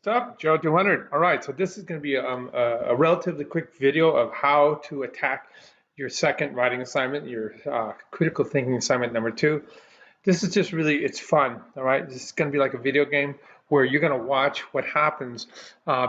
What's up, Joe 200? All right, so this is going to be a relatively quick video of how to attack your second writing assignment, your critical thinking assignment number 2. This is just really, it's fun, all right? This is going to be like a video game where you're going to watch what happens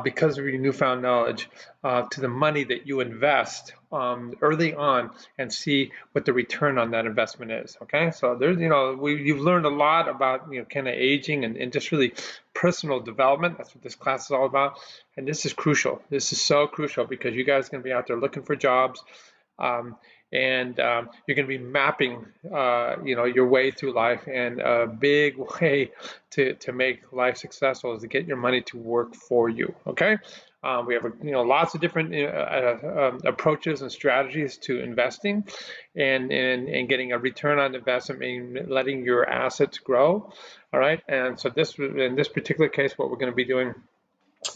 because of your newfound knowledge to the money that you invest early on and see what the return on that investment is, okay? So there's, you've learned a lot about, kind of aging and just really personal development. That's what this class is all about. And this is crucial. This is so crucial because you guys are going to be out there looking for jobs. And you're going to be mapping, your way through life. And a big way to make life successful is to get your money to work for you. Okay, we have lots of different approaches and strategies to investing, and getting a return on investment, meaning letting your assets grow. All right, and so in this particular case, what we're going to be doing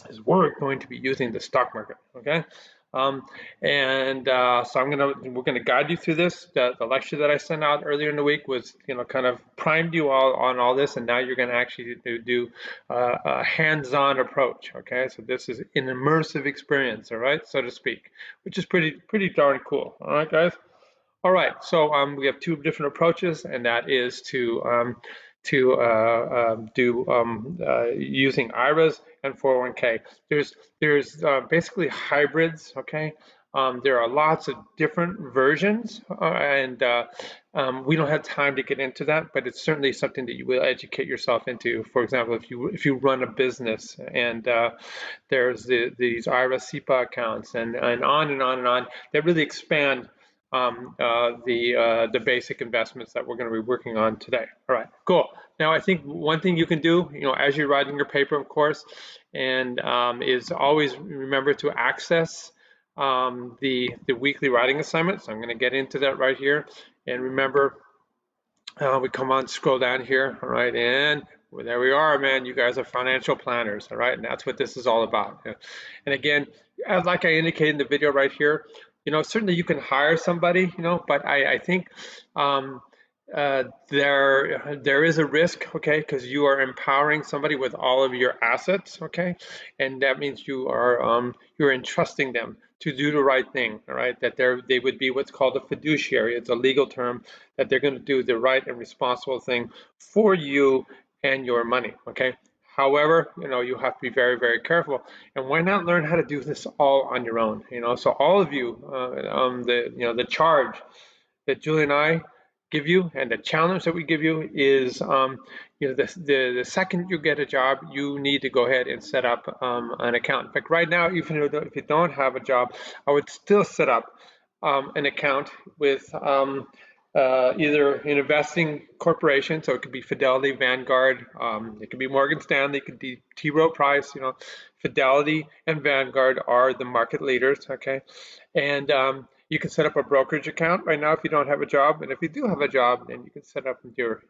is we're going to be using the stock market. Okay. So we're gonna guide you through this. The lecture that I sent out earlier in the week was, kind of primed you all on all this, and now you're gonna actually do a hands-on approach. Okay, so this is an immersive experience, all right, so to speak, which is pretty darn cool. All right, guys. All right, so we have two different approaches, and that is to do using IRAs and 401k. There's basically hybrids, okay? There are lots of different versions, and we don't have time to get into that, but it's certainly something that you will educate yourself into. For example, if you run a business and there's these IRA SEPA accounts and on and on and on that really expand the basic investments that we're going to be working on today. All right, cool. Now, I think one thing you can do, as you're writing your paper, of course, and is always remember to access the weekly writing assignment. So I'm going to get into that right here. And remember, we come on, scroll down here, all right, and well, there we are, man. You guys are financial planners, all right, and that's what this is all about. And again, like I indicated in the video right here, certainly you can hire somebody, but I think there is a risk, okay, because you are empowering somebody with all of your assets, okay, and that means you're entrusting them to do the right thing, all right, that they would be what's called a fiduciary. It's a legal term that they're going to do the right and responsible thing for you and your money, okay. However, you have to be very, very careful. And why not learn how to do this all on your own? So all of you, the charge that Julie and I give you and the challenge that we give you is, the second you get a job, you need to go ahead and set up an account. In fact, right now, even if you don't have a job, I would still set up an account with either an investing corporation, so it could be Fidelity, Vanguard, it could be Morgan Stanley, it could be T. Rowe Price. Fidelity and Vanguard are the market leaders, okay? And you can set up a brokerage account right now if you don't have a job, and if you do have a job, then you can set up your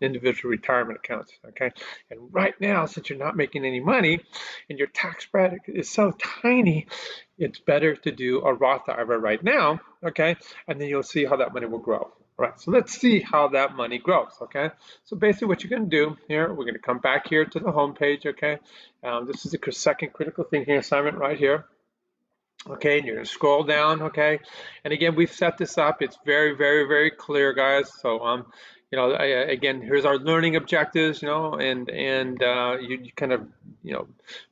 individual retirement accounts, okay? And right now, since you're not making any money and your tax bracket is so tiny, it's better to do a Roth IRA right now, okay? And then you'll see how that money will grow. All right, so let's see how that money grows, okay? So basically what you're gonna do here, we're gonna come back here to the home page, okay? This is the second critical thinking assignment right here. Okay, and you're gonna scroll down, okay? And again, we've set this up. It's very, very, very clear, guys. So, again, here's our learning objectives, and you kind of,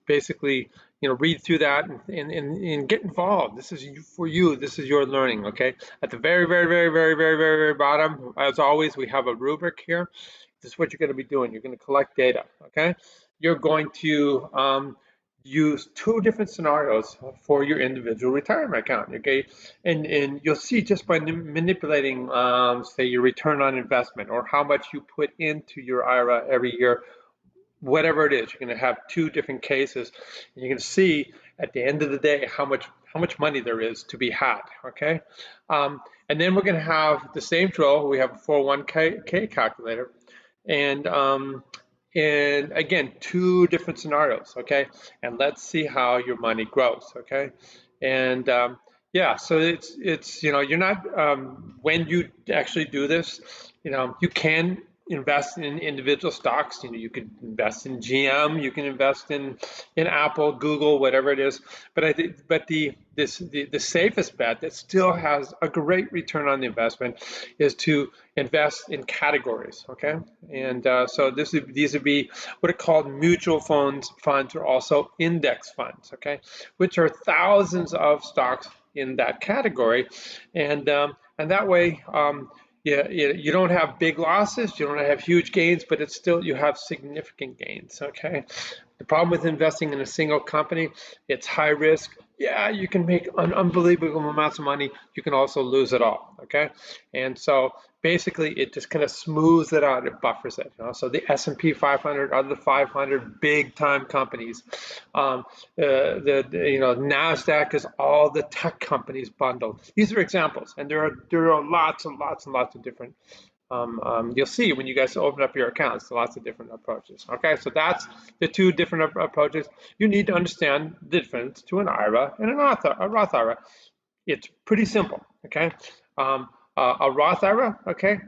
basically, read through that and get involved. This is for you. This is your learning, okay? At the very, very, very, very, very, very, very bottom, as always, we have a rubric here. This is what you're going to be doing. You're going to collect data, okay? You're going to use two different scenarios for your individual retirement account, okay? And you'll see just by manipulating, say, your return on investment or how much you put into your IRA every year, whatever it is, you're going to have two different cases. And you can see at the end of the day how much money there is to be had, okay? And then we're going to have the same drill. We have a 401k calculator, and again, two different scenarios, okay? And let's see how your money grows, okay? And yeah, so it's you're not when you actually do this, you can invest in individual stocks. You could invest in GM, you can invest in Apple, Google, whatever it is. But I think, but the safest bet that still has a great return on the investment is to invest in categories. Okay, and so these would be what are called mutual funds, or also index funds. Okay, which are thousands of stocks in that category, and that way. You don't have big losses, you don't have huge gains, but it's still, you have significant gains, okay? The problem with investing in a single company, it's high risk. Yeah, you can make unbelievable amounts of money. You can also lose it all, okay? And so basically it just kind of smooths it out, it buffers it. So the S&P 500 are the 500 big time companies. NASDAQ is all the tech companies bundled. These are examples, and there are lots and lots and lots of different. You'll see when you guys open up your accounts, lots of different approaches. Okay, so that's the two different approaches. You need to understand the difference to an IRA and a Roth IRA. It's pretty simple. Okay, a Roth IRA. Okay,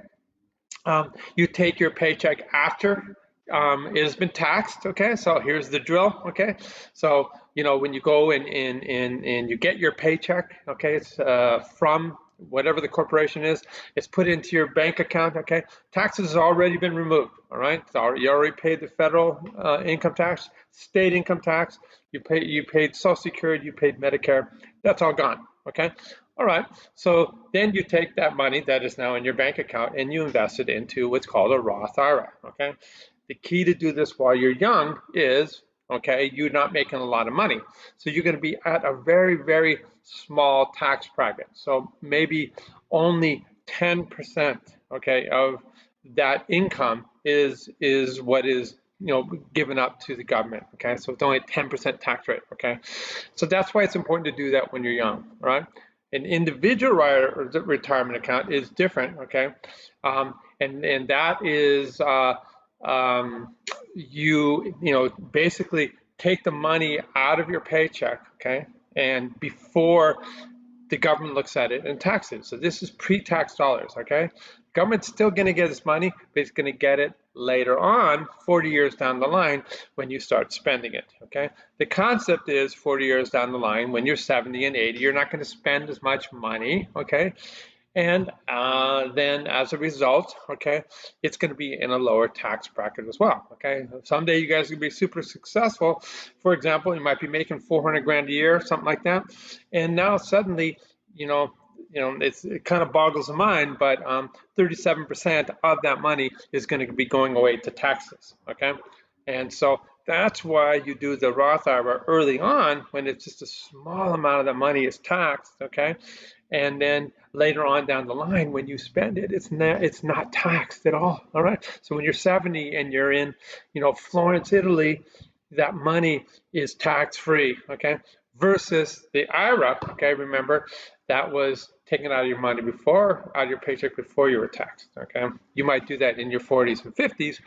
you take your paycheck after it has been taxed. Okay, so here's the drill. Okay, so when you go and you get your paycheck, okay, it's from whatever the corporation is, it's put into your bank account. Okay, taxes has already been removed. All right, so you already paid the federal income tax, state income tax. You paid Social Security, you paid Medicare. That's all gone. Okay. All right, so then you take that money that is now in your bank account and you invest it into what's called a Roth IRA, okay? The key to do this while you're young is, okay, you're not making a lot of money. So you're gonna be at a very, very small tax bracket. So maybe only 10%, okay, of that income is what is given up to the government, okay? So it's only a 10% tax rate, okay? So that's why it's important to do that when you're young, right? An individual retirement account is different, okay? And that is you basically take the money out of your paycheck, okay? And before the government looks at it and taxes. So this is pre-tax dollars, okay? Government's still going to get its money, but it's going to get it later on, 40 years down the line, when you start spending it, okay? The concept is 40 years down the line, when you're 70 and 80, you're not going to spend as much money, okay? And then as a result, okay, it's going to be in a lower tax bracket as well, okay? Someday you guys are going to be super successful. For example, you might be making 400 grand a year, something like that. And now suddenly, it kind of boggles the mind, but 37% of that money is going to be going away to taxes, okay? And so that's why you do the Roth IRA early on, when it's just a small amount of the money is taxed, okay? And then later on down the line, when you spend it, it's not taxed at all right? So when you're 70 and you're in, Florence, Italy, that money is tax-free, okay? Versus the IRA, okay, remember, that was taken out of your money out of your paycheck before you were taxed, okay? You might do that in your 40s and 50s,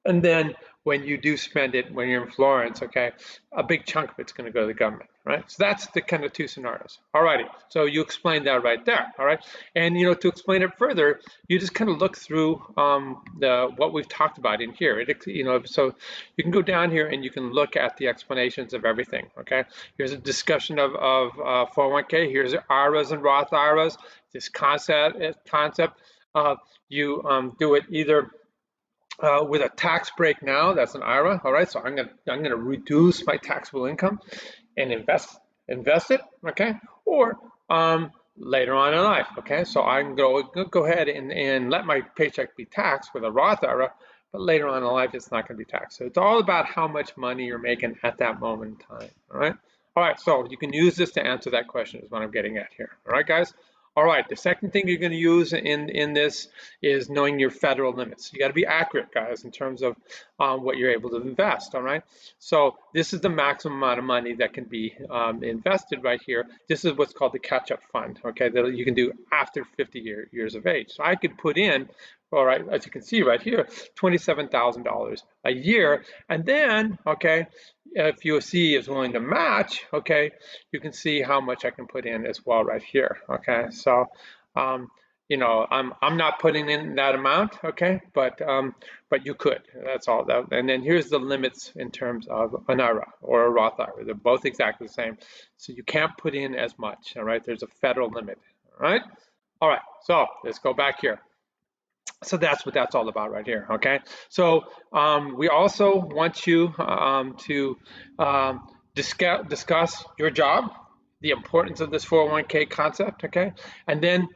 and then when you do spend it, when you're in Florence, okay, a big chunk of it's going to go to the government, right? So that's the kind of two scenarios. All righty, so you explained that right there, all right? And, to explain it further, you just kind of look through what we've talked about in here. So you can go down here and you can look at the explanations of everything, okay? Here's a discussion of 401k. Here's IRAs and Roth IRAs. This concept, you do it either with a tax break now, that's an IRA, all right? So I'm gonna reduce my taxable income and invest it, okay? Or later on in life, okay? So I can go ahead and let my paycheck be taxed with a Roth IRA, but later on in life, it's not gonna be taxed. So it's all about how much money you're making at that moment in time, all right? All right, so you can use this to answer that question is what I'm getting at here, all right, guys? All right, the second thing you're going to use in this is knowing your federal limits. You got to be accurate, guys, in terms of what you're able to invest, all right? So this is the maximum amount of money that can be invested right here. This is what's called the catch-up fund, okay, that you can do after 50 years of age. So I could put in, all right, as you can see right here, $27,000 a year. And then, okay, if USC is willing to match, okay, you can see how much I can put in as well right here, okay? So, you know, I'm not putting in that amount, okay, but you could. That's all. And then here's the limits in terms of an IRA or a Roth IRA. They're both exactly the same, so you can't put in as much. All right, there's a federal limit. All right. All right. So let's go back here. So that's what that's all about right here, okay? So we also want you to discuss your job, the importance of this 401k concept, okay? And then,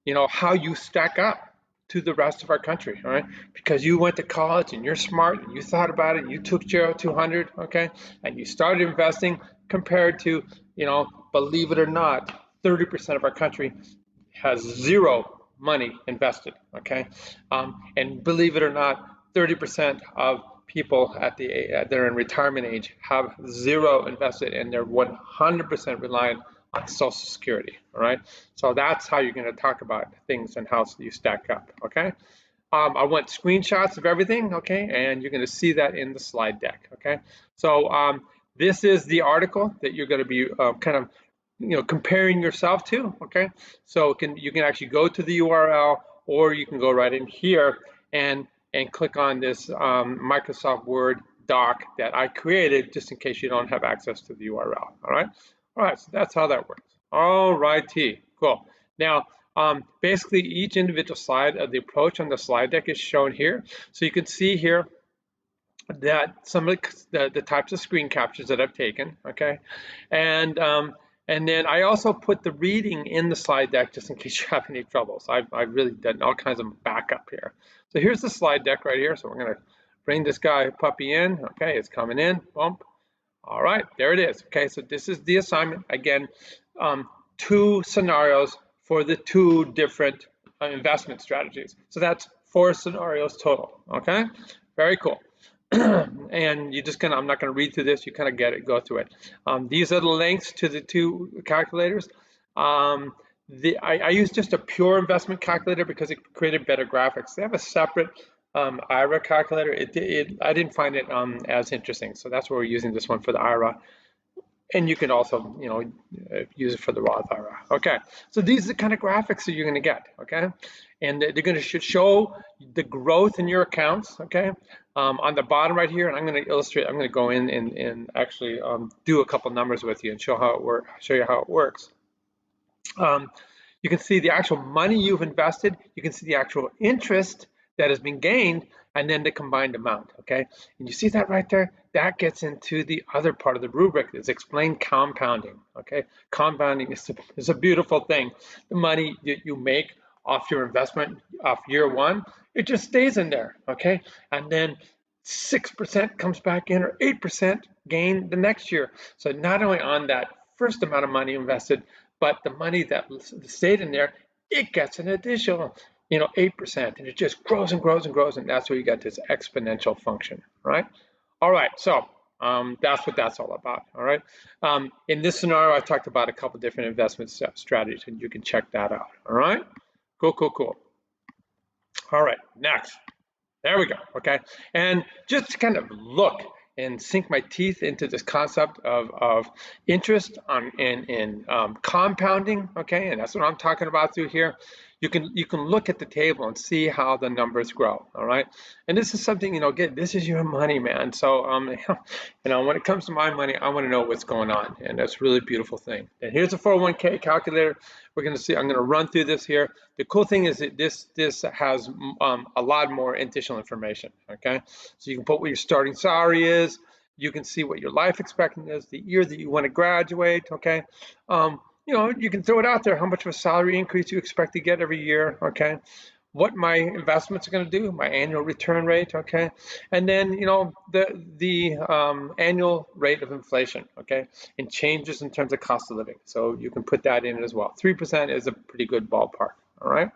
you know, how you stack up to the rest of our country, all right? Because you went to college and you're smart and you thought about it, you took GERO 200, okay? And you started investing compared to, you know, believe it or not, 30% of our country has zero money invested, okay? And believe it or not, 30% of people they're in retirement age have zero invested and they're 100% reliant on Social Security, all right? So that's how you're gonna talk about things and how you stack up, okay? I want screenshots of everything, okay? And you're gonna see that in the slide deck, okay? So this is the article that you're gonna be kind of comparing yourself to, okay? So you can actually go to the URL, or you can go right in here and click on this Microsoft Word doc that I created just in case you don't have access to the URL, all right? All right, so that's how that works. All righty, cool. Now, basically each individual slide of the approach on the slide deck is shown here. So you can see here that some of the types of screen captures that I've taken, okay? And then I also put the reading in the slide deck just in case you have any troubles. I've really done all kinds of backup here. So here's the slide deck right here. So we're gonna bring this puppy in. Okay, it's coming in, bump. All right, there it is. Okay, so this is the assignment. Again, 2 scenarios for the 2 different investment strategies. So that's 4 scenarios total, okay? Very cool. And you just I'm not going to read through this, you kind of get it, go through it. These are the links to the 2 calculators. I use just a pure investment calculator because it created better graphics. They have a separate IRA calculator. I didn't find it as interesting, so that's why we're using this one for the IRA. And you can also, use it for the Roth IRA. Okay, so these are the kind of graphics that you're going to get. Okay, and they're going to show the growth in your accounts. Okay, on the bottom right here, and I'm going to illustrate. I'm going to go in and actually do a couple numbers with you and show you how it works. You can see the actual money you've invested. You can see the actual interest that has been gained, and then the combined amount, okay? And you see that right there? That gets into the other part of the rubric. It's explained compounding, okay? Compounding is a beautiful thing. The money that you make off your investment, off year 1, it just stays in there, okay? And then 6% comes back in, or 8% gain the next year. So not only on that first amount of money invested, but the money that stayed in there, it gets an additional 8%, and it just grows and grows and grows, and that's where you get this exponential function, right? All right, so that's what that's all about, all right? In this scenario, I talked about a couple different investment strategies, and you can check that out, all right? Cool, cool, cool. All right, next. There we go, okay? And just to kind of look and sink my teeth into this concept of interest in compounding, okay? And that's what I'm talking about through here. You can look at the table and see how the numbers grow, all right? And this is something, again, this is your money, man. So, when it comes to my money, I want to know what's going on, and that's a really beautiful thing. And here's a 401k calculator. We're going to see, I'm going to run through this here. The cool thing is that this has a lot more additional information, okay? So you can put what your starting salary is. You can see what your life expectancy is, the year that you want to graduate, okay? You can throw it out there, how much of a salary increase you expect to get every year, okay? What my investments are going to do, my annual return rate, okay? And then, the annual rate of inflation, okay? And changes in terms of cost of living. So you can put that in as well. 3% is a pretty good ballpark, all right?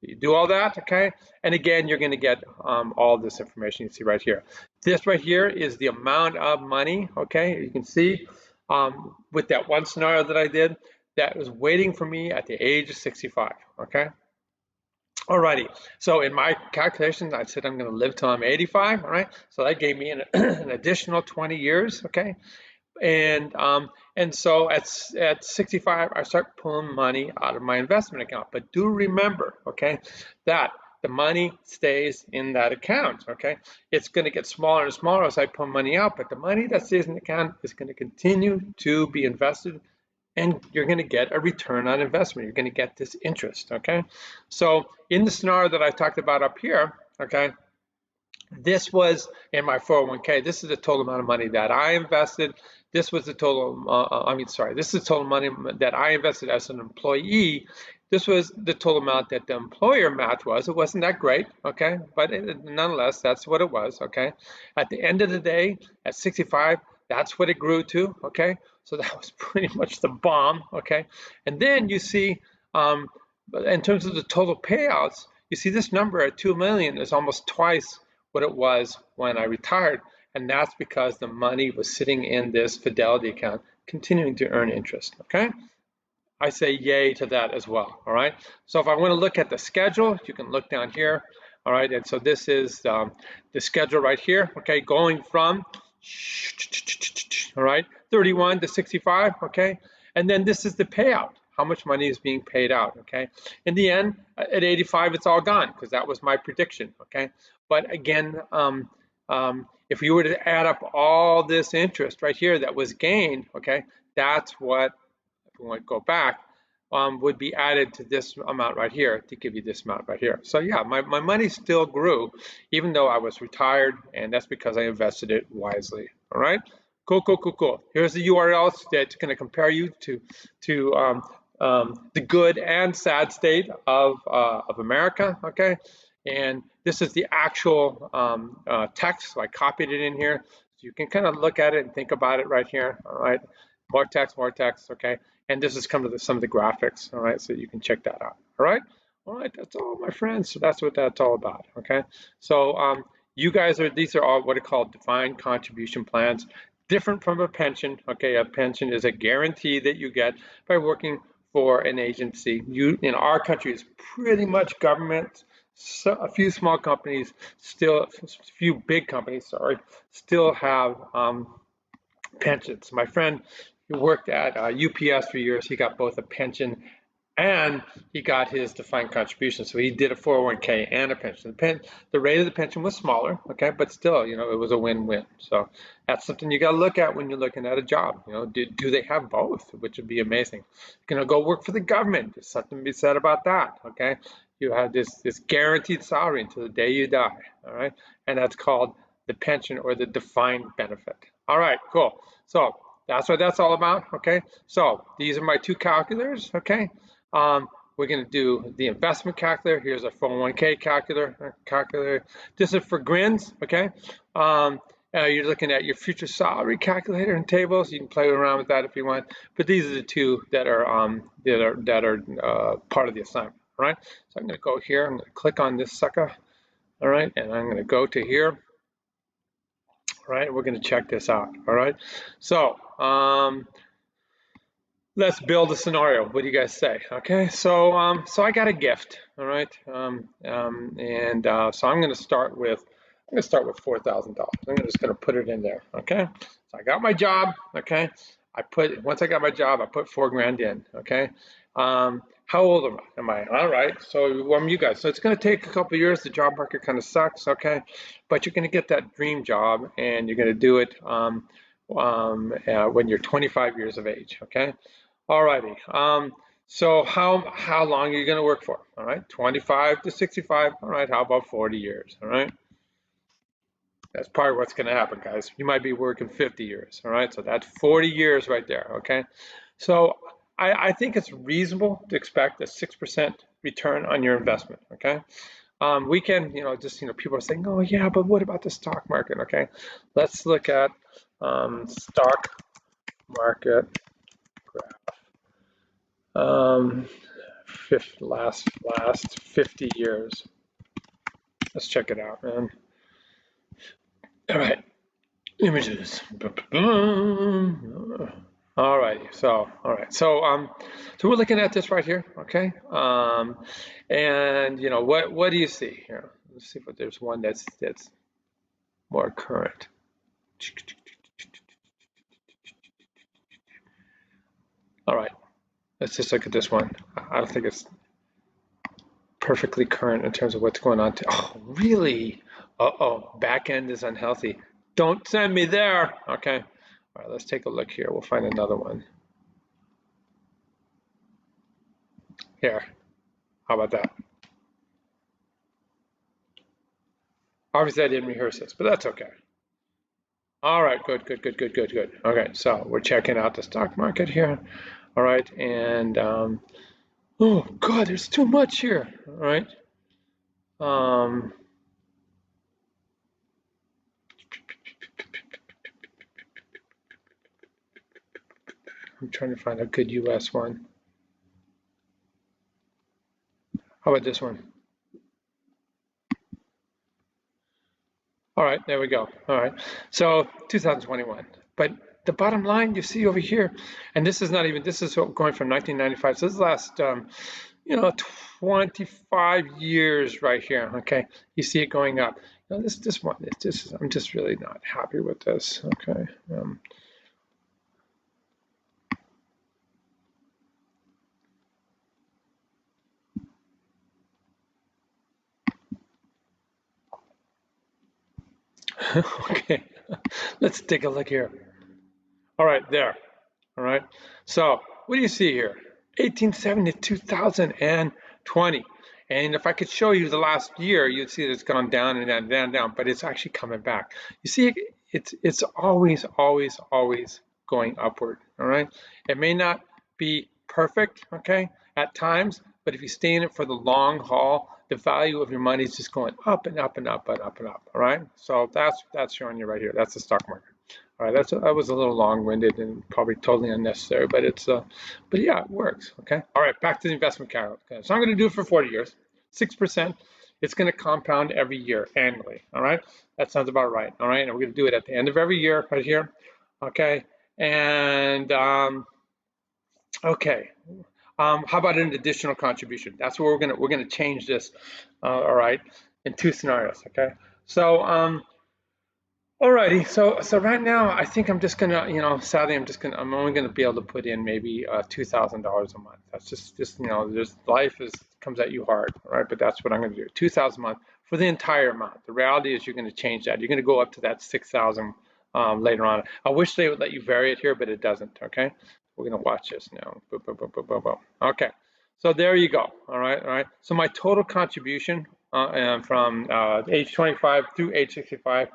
You do all that, okay? And again, you're going to get all this information you see right here. This right here is the amount of money, okay? You can see with that one scenario that I did, that was waiting for me at the age of 65, okay? Alrighty, so in my calculations, I said I'm going to live till I'm 85, all right? So that gave me an additional 20 years, okay? And so at 65, I start pulling money out of my investment account. But do remember, okay, that the money stays in that account, okay? It's going to get smaller and smaller as I pull money out, but the money that stays in the account is going to continue to be invested, and you're going to get a return on investment. You're going to get this interest, okay? So in the scenario that I talked about up here, okay, this was in my 401k. This is the total amount of money that I invested. This was the total, this is the total money that I invested as an employee. This was the total amount that the employer match was. It wasn't that great, okay? But nonetheless, that's what it was, okay? At the end of the day, at 65, that's what it grew to, okay? So that was pretty much the bomb, okay? And then you see, in terms of the total payouts, you see this number at 2 million is almost twice what it was when I retired, and that's because the money was sitting in this Fidelity account, continuing to earn interest, okay? I say yay to that as well, all right? So if I want to look at the schedule, you can look down here, all right? And so this is the schedule right here, okay? Going from, all right, 31 to 65, okay? And then this is the payout, how much money is being paid out, okay? In the end, at 85, it's all gone, because that was my prediction, okay? But again, if you were to add up all this interest right here that was gained, okay, that's what, if we want to go back, would be added to this amount right here to give you this amount right here. So yeah, my money still grew, even though I was retired, and that's because I invested it wisely, all right? Cool, cool, cool, cool. Here's the URLs that's going to compare you to the good and sad state of America, okay? And this is the actual text, so I copied it in here. So you can kind of look at it and think about it right here, all right? More text, okay? And this is come to some of the graphics, all right? So you can check that out, all right? All right, that's all, my friends. So that's what that's all about, okay? So you guys these are all what are called defined contribution plans, different from a pension, okay? A pension is a guarantee that you get by working for an agency. In our country, it's pretty much government. So a few small companies still, a few big companies, sorry, still have pensions. My friend who worked at UPS for years, he got both a pension and he got his defined contribution. So he did a 401k and a pension. The rate of the pension was smaller, okay, but still, you know, it was a win-win. So that's something you got to look at when you're looking at a job. You know, do they have both, which would be amazing. You're going to go work for the government. There's something to be said about that, okay? You have this guaranteed salary until the day you die, all right? And that's called the pension or the defined benefit. All right, cool. So that's what that's all about, okay? So these are my two calculators, okay? We're going to do the investment calculator. Here's a 401k calculator. This is for grins, okay? You're looking at your future salary calculator and tables. You can play around with that if you want, but these are the two that are part of the assignment. All right. So I'm going to go here. I'm going to click on this sucker. All right, and I'm going to go to here. All right, we're going to check this out. All right. So let's build a scenario. What do you guys say? Okay, so I got a gift. All right, so I'm going to start with $4,000. I'm just going to put it in there. Okay, so I got my job. Okay, once I got my job, I put $4,000 in. Okay, how old am I? All right, so you guys. So it's going to take a couple of years. The job market kind of sucks. Okay, but you're going to get that dream job, and you're going to do it when you're 25 years of age. Okay. All righty. So how long are you going to work for? All right, 25 to 65. All right, how about 40 years? All right. That's probably what's going to happen, guys. You might be working 50 years. All right, so that's 40 years right there. Okay. So I think it's reasonable to expect a 6% return on your investment. Okay. We can, people are saying, oh yeah, but what about the stock market? Okay. Let's look at stock market last 50 years. Let's check it out, man. All right, images. All righty, so so we're looking at this right here, okay? And what do you see here? Let's see if there's one that's more current. Let's just look at this one. I don't think it's perfectly current in terms of what's going on. Oh, really? Uh-oh, back end is unhealthy. Don't send me there. Okay. All right, let's take a look here. We'll find another one. Here. How about that? Obviously, I didn't rehearse this, but that's okay. All right, good. Okay, so we're checking out the stock market here. All right, and oh God, there's too much here. All right. Um, I'm trying to find a good US one. How about this one? All right, there we go. All right, so 2021. But the bottom line you see over here, and this is not even, this is going from 1995. So this is the last, 25 years right here. Okay, you see it going up. Now this one, I'm just really not happy with this. Okay. Okay, let's take a look here. All right, there. All right. So what do you see here? 1870 to 2020. And if I could show you the last year, you'd see that it's gone down and down and down, but it's actually coming back. You see, it's always going upward. All right. It may not be perfect, okay, at times, but if you stay in it for the long haul, the value of your money is just going up and up and up and up and up. All right. So that's showing you right here. That's the stock market. All right, that was a little long-winded and probably totally unnecessary, but but yeah, it works. Okay. All right, back to the investment calculator. Okay. So I'm going to do it for 40 years, 6%. It's going to compound every year annually. All right, that sounds about right. All right, and we're going to do it at the end of every year right here. Okay, and okay. How about an additional contribution? That's where we're gonna change this. All right, in two scenarios. Okay, so alrighty, so right now I think I'm just gonna, sadly I'm only gonna be able to put in maybe $2,000 a month. That's just just life comes at you hard, right? But that's what I'm gonna do. 2,000 a month for the entire month. The reality is you're gonna change that. You're gonna go up to that 6,000 later on. I wish they would let you vary it here, but it doesn't. Okay, we're gonna watch this now. Boom, boom, boom, boom, boom, boom. Okay, so there you go. All right. So my total contribution from age 25 through age 65.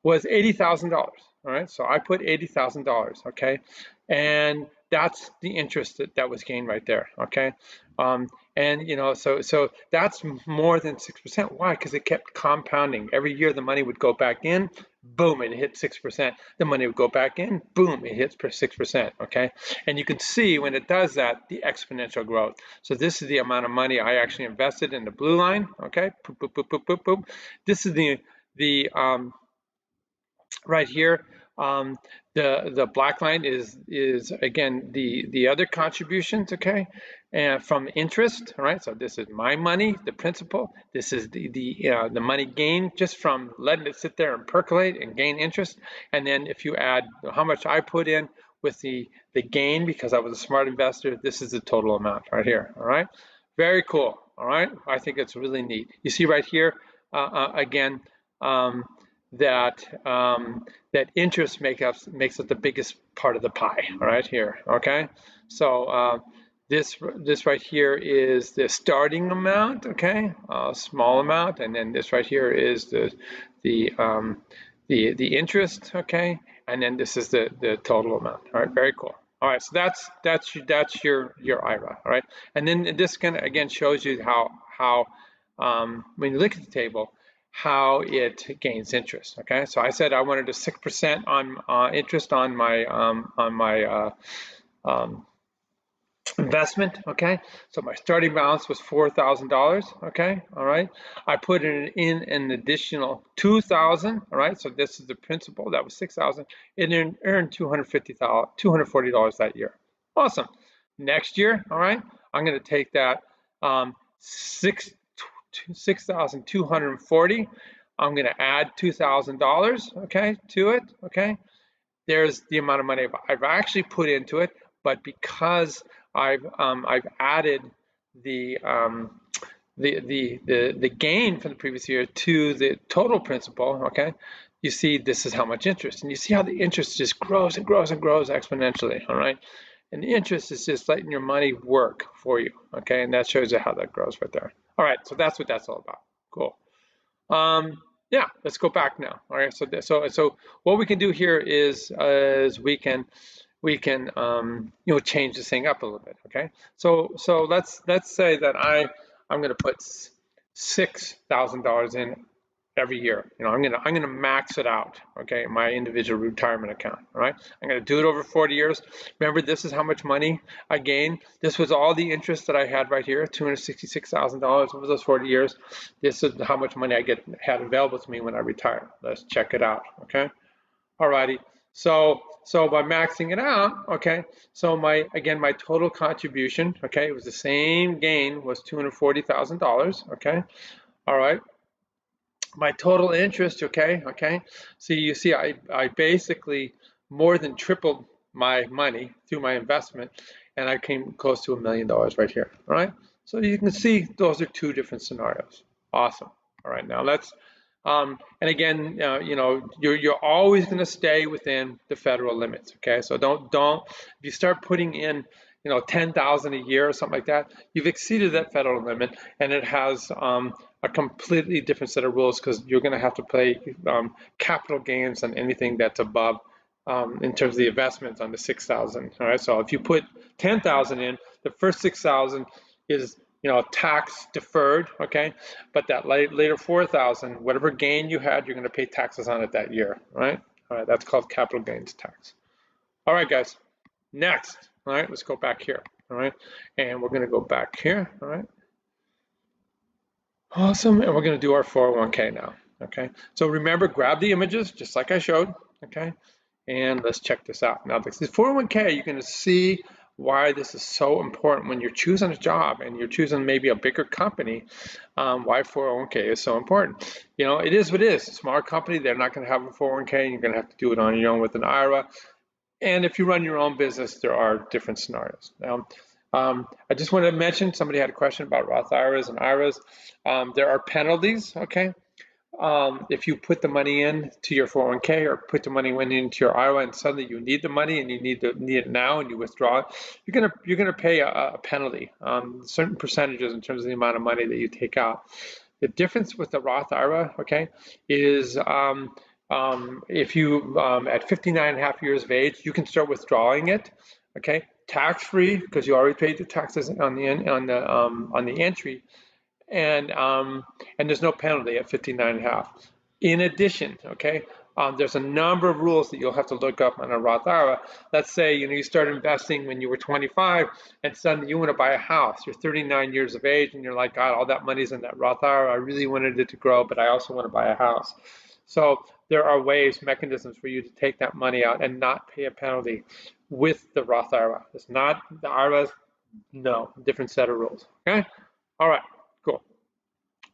Was $80,000. All right, so I put $80,000. Okay, and that's the interest that was gained right there. Okay, and so that's more than 6%. Why? Because it kept compounding. Every year the money would go back in, boom, it hit 6%. The money would go back in, boom, it hits 6%. Okay, and you can see when it does that, the exponential growth. So this is the amount of money I actually invested in the blue line. Okay, boop, boop, boop, boop, boop, boop. This is the right here. The black line is again the other contributions, okay, and from interest. All right, so this is my money, the principal. This is the money gained just from letting it sit there and percolate and gain interest. And then if you add how much I put in with the gain because I was a smart investor, this is the total amount right here. All right, very cool. All right, I think it's really neat. You see right here again. That interest makes up the biggest part of the pie. All right, here. Okay, so this right here is the starting amount. Okay, small amount, and then this right here is the interest. Okay, and then this is the total amount. All right, very cool. All right, so that's your IRA. All right, and then this again shows you how when you look at the table, how it gains interest. Okay, so I said I wanted a 6% on interest on my investment. Okay, so my starting balance was $4,000. Okay, all right, I put in an additional 2,000. All right, so this is the principal. That was 6,000. It earned $240 that year. Awesome. Next year, all right, I'm going to take that 6,240. I'm going to add $2,000, okay, to it. Okay, there's the amount of money I've actually put into it. but because I've added the the gain from the previous year to the total principal, okay, you see this is how much interest, and you see how the interest just grows and grows and grows exponentially, all right? And the interest is just letting your money work for you, okay? And that shows you how that grows right there. All right, so that's what that's all about. Cool. Yeah, let's go back now. All right, so what we can do here is we can you know, change this thing up a little bit. Okay, so let's say that I'm going to put $6,000 in every year. You know, I'm gonna max it out. Okay, my individual retirement account. All right, I'm gonna do it over 40 years. Remember, this is how much money I gained. This was all the interest that I had right here, $266,000 over those 40 years. This is how much money I had available to me when I retire. Let's check it out. Okay, alrighty. So by maxing it out, okay, so my total contribution, okay, it was the same gain, was $240,000. Okay, all right. My total interest, okay, so you see I basically more than tripled my money through my investment, and I came close to $1 million right here. All right, so you can see those are two different scenarios. Awesome. All right, now let's and again, you know, you're always going to stay within the federal limits. Okay, so don't if you start putting in, you know, 10,000 a year or something like that, you've exceeded that federal limit, and it has a completely different set of rules, because you're going to have to pay capital gains on anything that's above, in terms of the investments, on the 6,000. All right, so if you put 10,000 in, the first 6,000 is, you know, tax deferred, okay, but that later 4,000, whatever gain you had, you're going to pay taxes on it that year. Right? All right, that's called capital gains tax. All right, guys, next. All right, let's go back here. All right, and we're going to go back here. All right. Awesome, and we're going to do our 401k now. Okay, so remember, grab the images just like I showed. Okay, and let's check this out. Now, this is 401k. You're going to see why this is so important when you're choosing a job and you're choosing maybe a bigger company. Why 401k is so important. You know, it is what it is. A smaller company, they're not going to have a 401k, and you're going to have to do it on your own with an IRA. And if you run your own business, there are different scenarios. Now, I just wanted to mention, somebody had a question about Roth IRAs and IRAs. There are penalties, okay? If you put the money in to your 401k or put the money into your IRA, and suddenly you need the money and you need it now, and you withdraw it, you're gonna pay a penalty, certain percentages in terms of the amount of money that you take out. The difference with the Roth IRA, okay, is if you at 59 and a half years of age, you can start withdrawing it, okay, tax-free, because you already paid the taxes on the entry, and there's no penalty at 59 and a half. In addition, okay, there's a number of rules that you'll have to look up on a Roth IRA. Let's say, you know, you start investing when you were 25, and suddenly you want to buy a house. You're 39 years of age, and you're like, God, all that money's in that Roth IRA. I really wanted it to grow, but I also want to buy a house. So there are ways, mechanisms for you to take that money out and not pay a penalty with the Roth IRA. It's not the IRAs, no, different set of rules. Okay, all right, cool.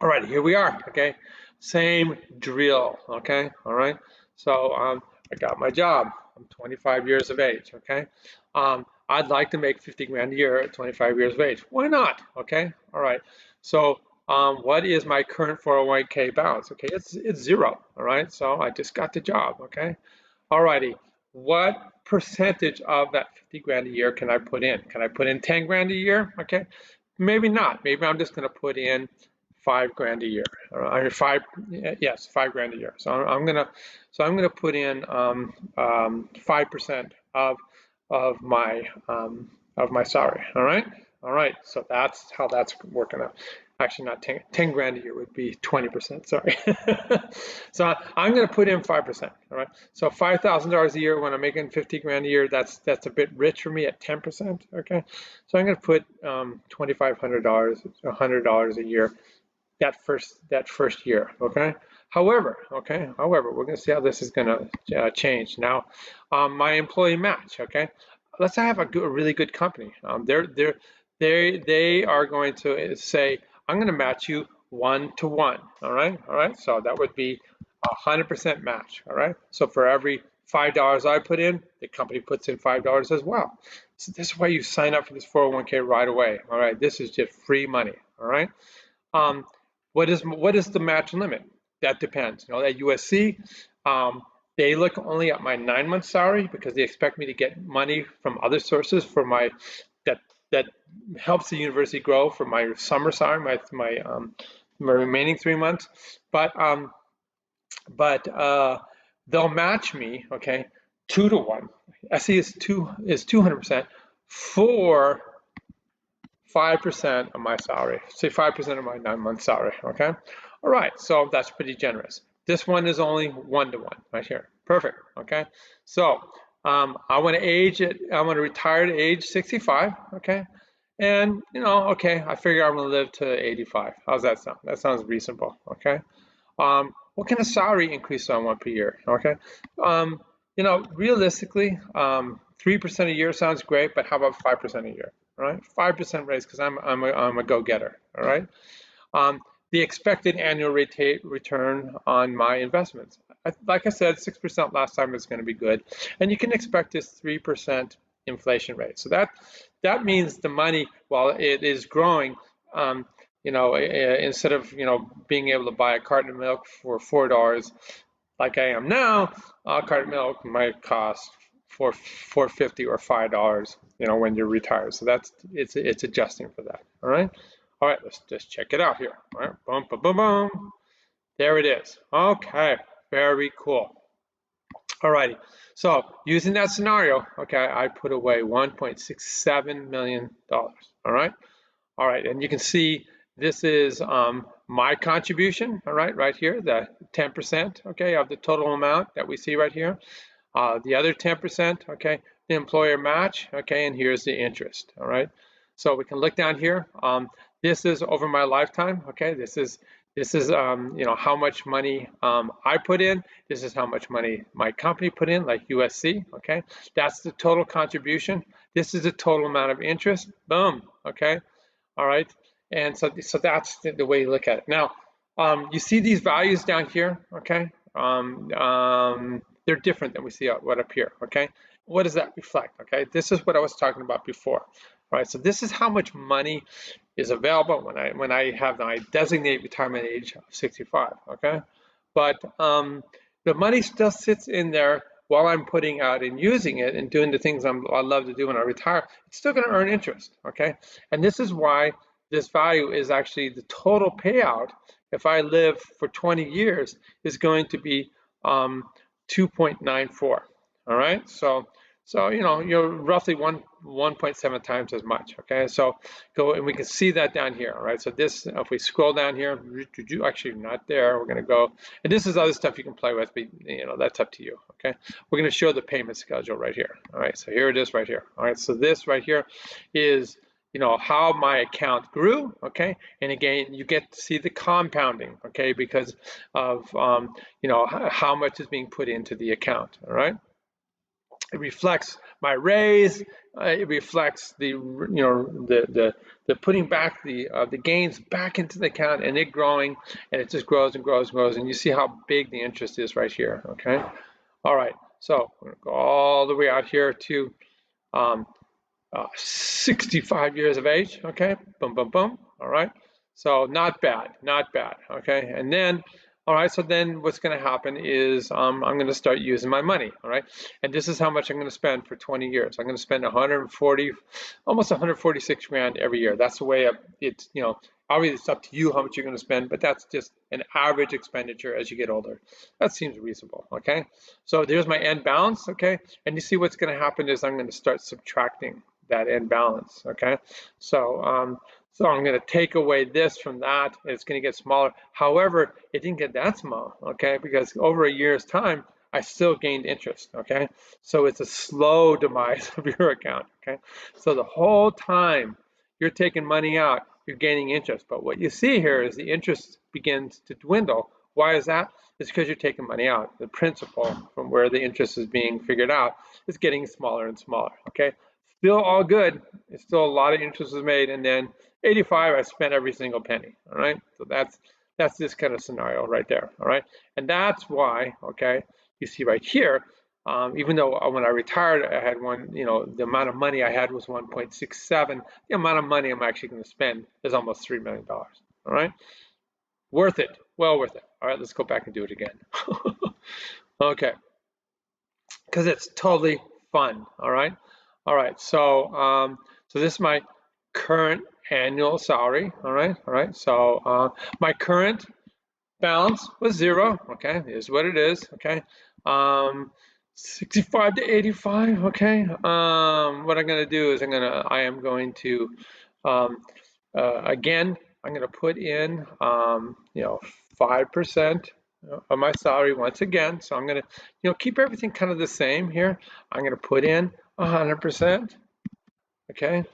All right, here we are. Okay, same drill. Okay, all right. So I got my job. I'm 25 years of age. Okay, I'd like to make 50 grand a year at 25 years of age. Why not? Okay, all right. So what is my current 401k balance? Okay, it's zero. All right, so I just got the job. Okay, all righty. What percentage of that 50 grand a year can I put in? Can I put in 10 grand a year? Okay, maybe not. Maybe I'm just going to put in 5 grand a year. Or 5 grand a year. So I'm gonna put in 5% of my salary. All right. So that's how that's working out. Actually, not 10 grand a year would be 20%. Sorry. So I'm going to put in 5%. All right. So $5,000 a year when I'm making 50 grand a year. That's a bit rich for me at 10%. Okay. So I'm going to put $2,500, $100 a year that first year. Okay. However, we're going to see how this is going to change now. My employee match. Okay. Let's say I have a really good company. They are going to say, I'm going to match you 1-to-1. All right. So that would be 100% match. All right. So for every $5 I put in, the company puts in $5 as well. So this is why you sign up for this 401k right away. All right, this is just free money. All right. Um, what is the match limit? That depends. You know, at USC, they look only at my 9-month salary because they expect me to get money from other sources for my that helps the university grow for my summer salary, my remaining 3 months. But they'll match me, okay, 2 to 1. SE is 200% for 5% of my salary. Say 5% of my 9-month salary. Okay. All right. So that's pretty generous. This one is only 1-to-1 right here. Perfect. Okay. So I want to age it. I want to retire to age 65. Okay. And okay, I figure I'm going to live to 85. How's that sound? That sounds reasonable. Okay. What kind of salary increase do I want per year? Okay. Realistically, 3% a year sounds great, but how about 5% a year? All right, 5% raise because I'm a go-getter. All right. The expected annual return on my investments. Like I said, 6% last time is going to be good, and you can expect this 3% inflation rate. So that means the money, while it is growing, instead of being able to buy a carton of milk for $4 like I am now, a carton of milk might cost $4.50 or $5, when you're retired. So it's adjusting for that. All right. All right, let's just check it out here. All right, boom, boom, boom, boom. There it is. Okay, very cool. All righty. So using that scenario, okay, I put away $1.67 million. All right. All right, and you can see this is my contribution. All right here, the 10%, okay, of the total amount that we see right here. The other 10%, okay, the employer match, okay, and here's the interest. All right. So we can look down here. This is over my lifetime. Okay, this is how much money I put in. This is how much money my company put in, like USC. Okay, that's the total contribution. This is the total amount of interest. Boom. Okay. All right. And so that's the way you look at it. Now, you see these values down here. Okay. They're different than we see right up here. Okay. What does that reflect? Okay. This is what I was talking about before. All right. So this is how much money is available when I have my designated retirement age of 65. Okay. But the money still sits in there while I'm putting out and using it and doing the things I love to do when I retire. It's still going to earn interest. Okay. And this is why this value is actually the total payout. If I live for 20 years, is going to be 2.94. All right. So you're roughly 1.7 times as much. Okay, so go and we can see that down here. All right, so this, if we scroll down here, actually not there. We're going to go, and this is other stuff you can play with, but that's up to you. Okay, we're going to show the payment schedule right here. All right, so here it is right here. All right, so this right here is how my account grew. Okay, and again, you get to see the compounding. Okay, because of how much is being put into the account. All right. It reflects my raise. It reflects the putting back the gains back into the account and it growing, and it just grows and grows and grows. And you see how big the interest is right here. Okay. All right. So we're gonna go all the way out here to 65 years of age. Okay. Boom, boom, boom. All right. So not bad, not bad. Okay. And then all right, so then what's going to happen is I'm going to start using my money, all right? And this is how much I'm going to spend for 20 years. I'm going to spend 140, almost 146 grand every year. That's the way it's, obviously it's up to you how much you're going to spend, but that's just an average expenditure as you get older. That seems reasonable, okay? So there's my end balance, okay? And you see what's going to happen is I'm going to start subtracting that end balance, okay? So I'm going to take away this from that. It's going to get smaller. However, it didn't get that small, okay? Because over a year's time, I still gained interest, okay? So it's a slow demise of your account, okay? So the whole time you're taking money out, you're gaining interest. But what you see here is the interest begins to dwindle. Why is that? It's because you're taking money out. The principal from where the interest is being figured out is getting smaller and smaller, okay? Still all good. It's still a lot of interest was made, and then 85, I spent every single penny. All right, so that's this kind of scenario right there. All right, and that's why, okay, you see right here, Even though when I retired, I had the amount of money I had was 1.67. The amount of money I'm actually going to spend is almost $3 million. All right, worth it, well worth it. All right, let's go back and do it again. Okay, because it's totally fun. All right. So this is my current annual salary. All right. So my current balance was 0. Okay, is what it is. Okay, 65 to 85. Okay, what I'm gonna do is I am going to um, again, I'm gonna put in 5% of my salary once again. So I'm gonna keep everything kind of the same here. I'm gonna put in 100%. Okay.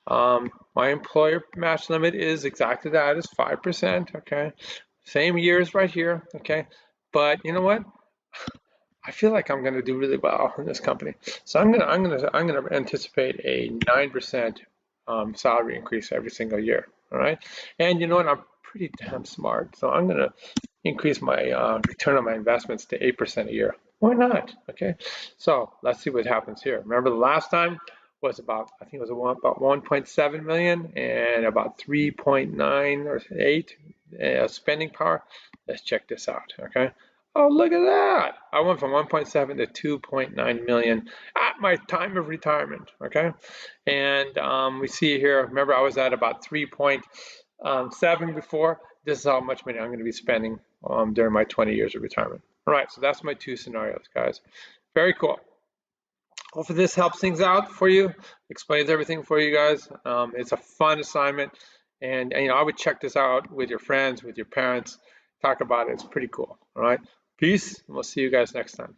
My employer match limit is exactly that, is 5%. Okay. Same years right here. Okay. But you know what? I feel like I'm going to do really well in this company. So I'm going to anticipate a 9% salary increase every single year. All right. And you know what? I'm pretty damn smart. So I'm going to increase my return on my investments to 8% a year. Why not? Okay. So let's see what happens here. Remember the last time was I think it was about 1.7 million and about 3.9 or 8 spending power. Let's check this out. Okay. Oh, look at that. I went from 1.7 to 2.9 million at my time of retirement. Okay. And we see here, remember I was at about 3.7 before. This is how much money I'm going to be spending during my 20 years of retirement. All right, so that's my 2 scenarios, guys. Very cool. Hopefully this helps things out for you, explains everything for you guys. It's a fun assignment, and I would check this out with your friends, with your parents, talk about it. It's pretty cool. All right, peace, and we'll see you guys next time.